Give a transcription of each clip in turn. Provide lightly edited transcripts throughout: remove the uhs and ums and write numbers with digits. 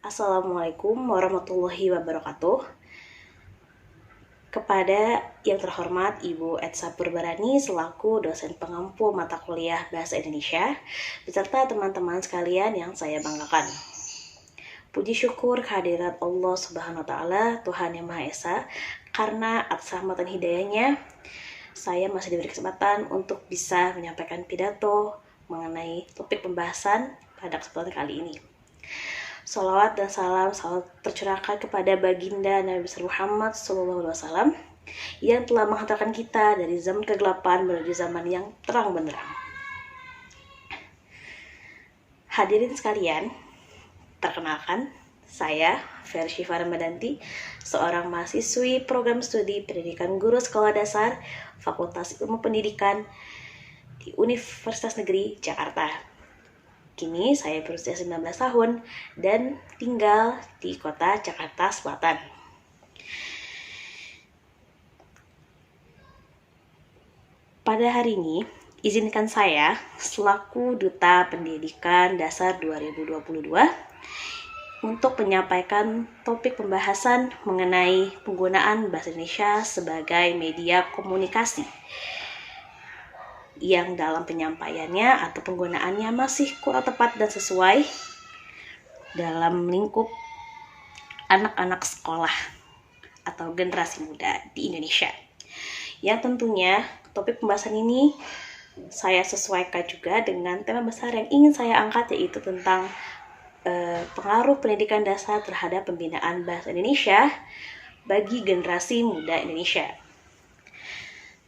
Assalamualaikum warahmatullahi wabarakatuh. Kepada yang terhormat Ibu Etsa Purbarani selaku dosen pengampu mata kuliah Bahasa Indonesia, beserta teman-teman sekalian yang saya banggakan. Puji syukur kehadirat Allah Subhanahu wa Ta'ala, Tuhan Yang Maha Esa, karena atas rahmat dan hidayahnya, saya masih diberi kesempatan untuk bisa menyampaikan pidato mengenai topik pembahasan pada kesempatan kali ini. Salawat dan salam selalu tercurahkan kepada baginda Nabi besar Muhammad SAW yang telah menghantarkan kita dari zaman kegelapan menuju zaman yang terang benderang. Hadirin sekalian, perkenalkan, saya Fershifa Ramadanti, seorang mahasiswi program studi pendidikan guru sekolah dasar Fakultas Ilmu Pendidikan di Universitas Negeri Jakarta. Kini saya berusia 19 tahun dan tinggal di kota Jakarta Selatan. Pada hari ini, izinkan saya selaku Duta Pendidikan Dasar 2022 untuk menyampaikan topik pembahasan mengenai penggunaan bahasa Indonesia sebagai media komunikasi yang dalam penyampaiannya atau penggunaannya masih kurang tepat dan sesuai dalam lingkup anak-anak sekolah atau generasi muda di Indonesia. Yang tentunya topik pembahasan ini saya sesuaikan juga dengan tema besar yang ingin saya angkat, yaitu tentang pengaruh pendidikan dasar terhadap pembinaan bahasa Indonesia bagi generasi muda Indonesia.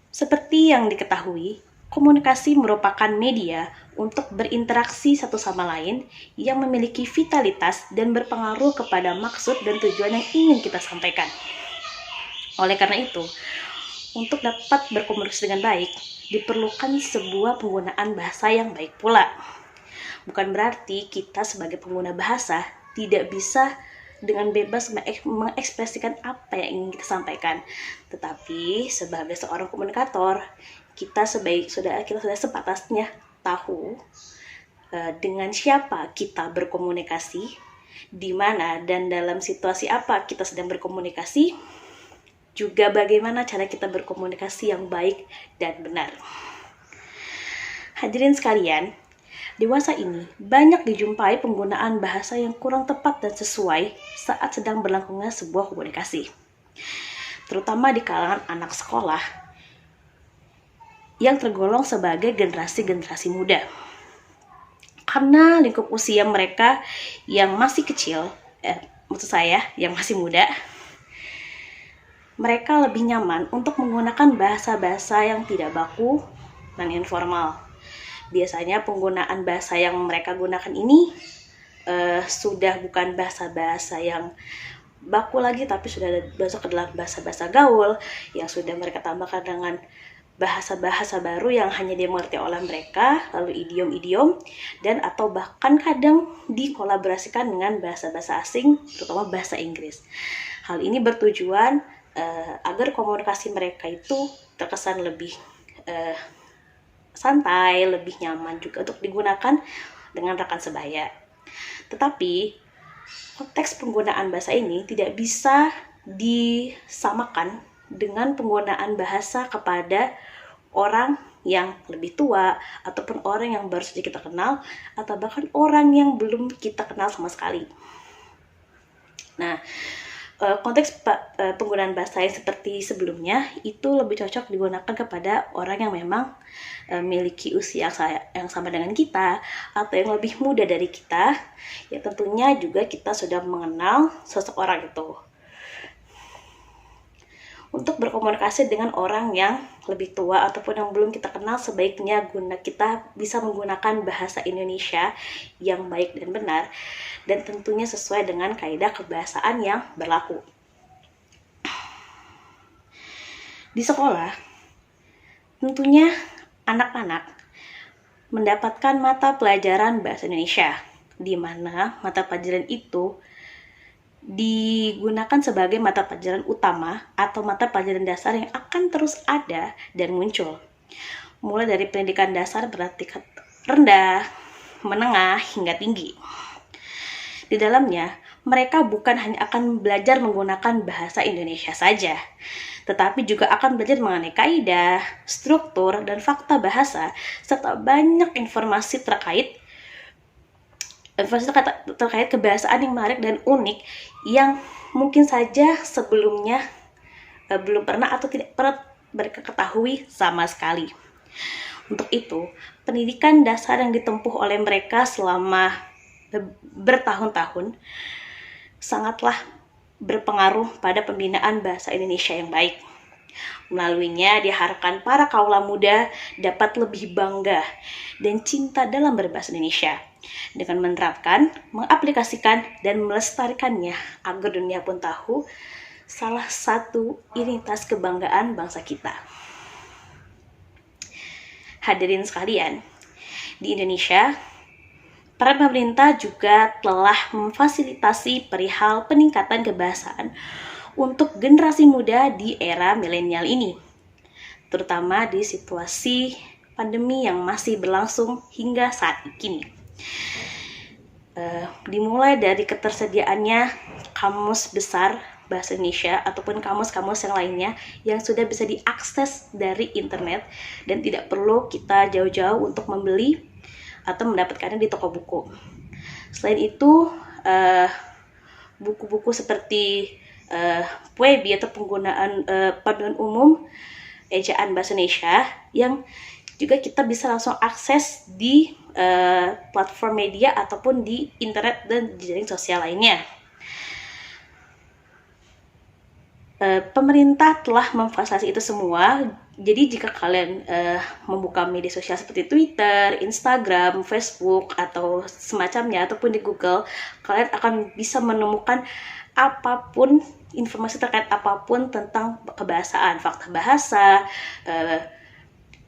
Seperti yang diketahui, komunikasi merupakan media untuk berinteraksi satu sama lain yang memiliki vitalitas dan berpengaruh kepada maksud dan tujuan yang ingin kita sampaikan. Oleh karena itu, untuk dapat berkomunikasi dengan baik, diperlukan sebuah penggunaan bahasa yang baik pula. Bukan berarti kita sebagai pengguna bahasa tidak bisa dengan bebas mengekspresikan apa yang ingin kita sampaikan. Tetapi sebagai seorang komunikator, kita sudah sepatasnya tahu dengan siapa kita berkomunikasi, di mana dan dalam situasi apa kita sedang berkomunikasi, juga bagaimana cara kita berkomunikasi yang baik dan benar. Hadirin sekalian, dewasa ini banyak dijumpai penggunaan bahasa yang kurang tepat dan sesuai saat sedang berlangsungnya sebuah komunikasi, terutama di kalangan anak sekolah yang tergolong sebagai generasi muda. Karena lingkup usia mereka yang masih kecil, yang masih muda, mereka lebih nyaman untuk menggunakan bahasa-bahasa yang tidak baku dan informal. Biasanya penggunaan bahasa yang mereka gunakan ini sudah bukan bahasa-bahasa yang baku lagi, tapi sudah masuk ke dalam bahasa-bahasa gaul yang sudah mereka tambahkan dengan bahasa-bahasa baru yang hanya dimengerti oleh mereka, lalu idiom-idiom, dan atau bahkan kadang dikolaborasikan dengan bahasa-bahasa asing, terutama bahasa Inggris. Hal ini bertujuan agar komunikasi mereka itu terkesan lebih santai, lebih nyaman juga untuk digunakan dengan rekan sebaya. Tetapi konteks penggunaan bahasa ini tidak bisa disamakan dengan penggunaan bahasa kepada orang yang lebih tua, ataupun orang yang baru saja kita kenal, atau bahkan orang yang belum kita kenal sama sekali. Nah, konteks penggunaan bahasa yang seperti sebelumnya itu lebih cocok digunakan kepada orang yang memang memiliki usia yang sama dengan kita, atau yang lebih muda dari kita, ya tentunya juga kita sudah mengenal seseorang itu. Untuk berkomunikasi dengan orang yang lebih tua ataupun yang belum kita kenal, sebaiknya kita bisa menggunakan bahasa Indonesia yang baik dan benar, dan tentunya sesuai dengan kaidah kebahasaan yang berlaku. Di sekolah, tentunya anak-anak mendapatkan mata pelajaran bahasa Indonesia, di mana mata pelajaran itu digunakan sebagai mata pelajaran utama atau mata pelajaran dasar yang akan terus ada dan muncul, mulai dari pendidikan dasar bertingkat rendah, menengah, hingga tinggi. Di dalamnya mereka bukan hanya akan belajar menggunakan bahasa Indonesia saja, tetapi juga akan belajar mengenai kaidah, struktur, dan fakta bahasa, serta banyak informasi terkait kebahasaan yang menarik dan unik yang mungkin saja sebelumnya belum pernah atau tidak pernah mereka ketahui sama sekali. Untuk itu, pendidikan dasar yang ditempuh oleh mereka selama bertahun-tahun sangatlah berpengaruh pada pembinaan bahasa Indonesia yang baik. Melaluinya diharapkan para kaula muda dapat lebih bangga dan cinta dalam berbahasa Indonesia dengan menerapkan, mengaplikasikan, dan melestarikannya agar dunia pun tahu salah satu identitas kebanggaan bangsa kita. Hadirin sekalian, di Indonesia, peran pemerintah juga telah memfasilitasi perihal peningkatan kebahasaan untuk generasi muda di era milenial ini, terutama di situasi pandemi yang masih berlangsung hingga saat ini. Dimulai dari ketersediaannya kamus besar bahasa Indonesia ataupun kamus-kamus yang lainnya yang sudah bisa diakses dari internet dan tidak perlu kita jauh-jauh untuk membeli atau mendapatkannya di toko buku. Selain itu, buku-buku seperti PUEBI atau penggunaan panduan umum ejaan bahasa Indonesia yang juga kita bisa langsung akses di platform media ataupun di internet dan jaring sosial lainnya. Pemerintah telah memfasilitasi itu semua. Jadi jika kalian membuka media sosial seperti Twitter, Instagram, Facebook, atau semacamnya, ataupun di Google, kalian akan bisa menemukan apapun, informasi terkait apapun tentang kebahasaan, fakta bahasa,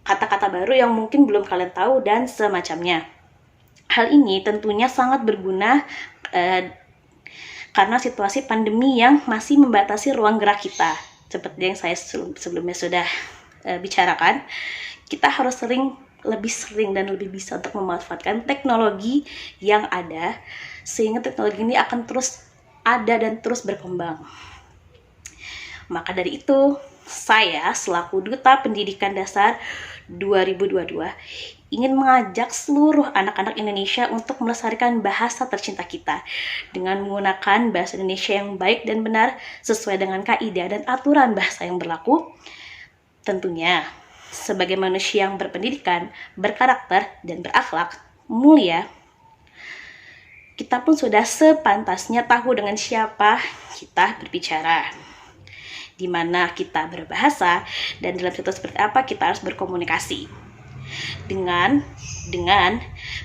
kata-kata baru yang mungkin belum kalian tahu, dan semacamnya. Hal ini tentunya sangat berguna karena situasi pandemi yang masih membatasi ruang gerak kita. Seperti yang saya sebelumnya sudah bicarakan, kita harus lebih sering dan lebih bisa untuk memanfaatkan teknologi yang ada, sehingga teknologi ini akan terus ada dan terus berkembang. Maka dari itu, saya selaku Duta Pendidikan Dasar 2022 ingin mengajak seluruh anak-anak Indonesia untuk melestarikan bahasa tercinta kita dengan menggunakan bahasa Indonesia yang baik dan benar sesuai dengan kaidah dan aturan bahasa yang berlaku. Tentunya, sebagai manusia yang berpendidikan, berkarakter, dan berakhlak mulia, kita pun sudah sepantasnya tahu dengan siapa kita berbicara, di mana kita berbahasa, dan dalam situasi seperti apa kita harus berkomunikasi. Dengan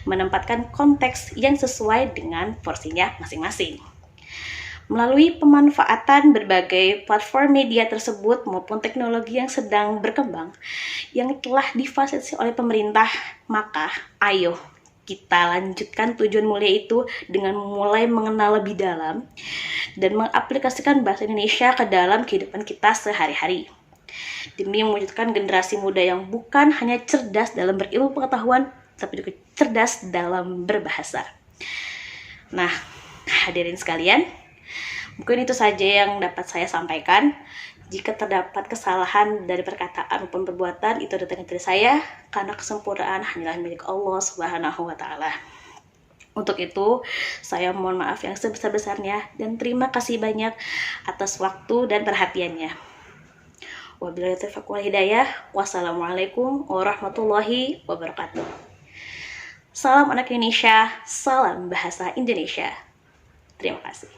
menempatkan konteks yang sesuai dengan porsinya masing-masing. Melalui pemanfaatan berbagai platform media tersebut maupun teknologi yang sedang berkembang yang telah difasilitasi oleh pemerintah, maka ayo kita lanjutkan tujuan mulia itu dengan mulai mengenal lebih dalam dan mengaplikasikan bahasa Indonesia ke dalam kehidupan kita sehari-hari, demi mewujudkan generasi muda yang bukan hanya cerdas dalam berilmu pengetahuan, tapi juga cerdas dalam berbahasa. Nah, hadirin sekalian, mungkin itu saja yang dapat saya sampaikan. Jika terdapat kesalahan dari perkataan maupun perbuatan, itu datang dari saya, karena kesempurnaan hanyalah milik Allah Subhanahu wa Ta'ala. Untuk itu, saya mohon maaf yang sebesar-besarnya dan terima kasih banyak atas waktu dan perhatiannya. Wabillahi taufiq wal hidayah. Wassalamualaikum warahmatullahi wabarakatuh. Salam anak Indonesia, salam bahasa Indonesia. Terima kasih.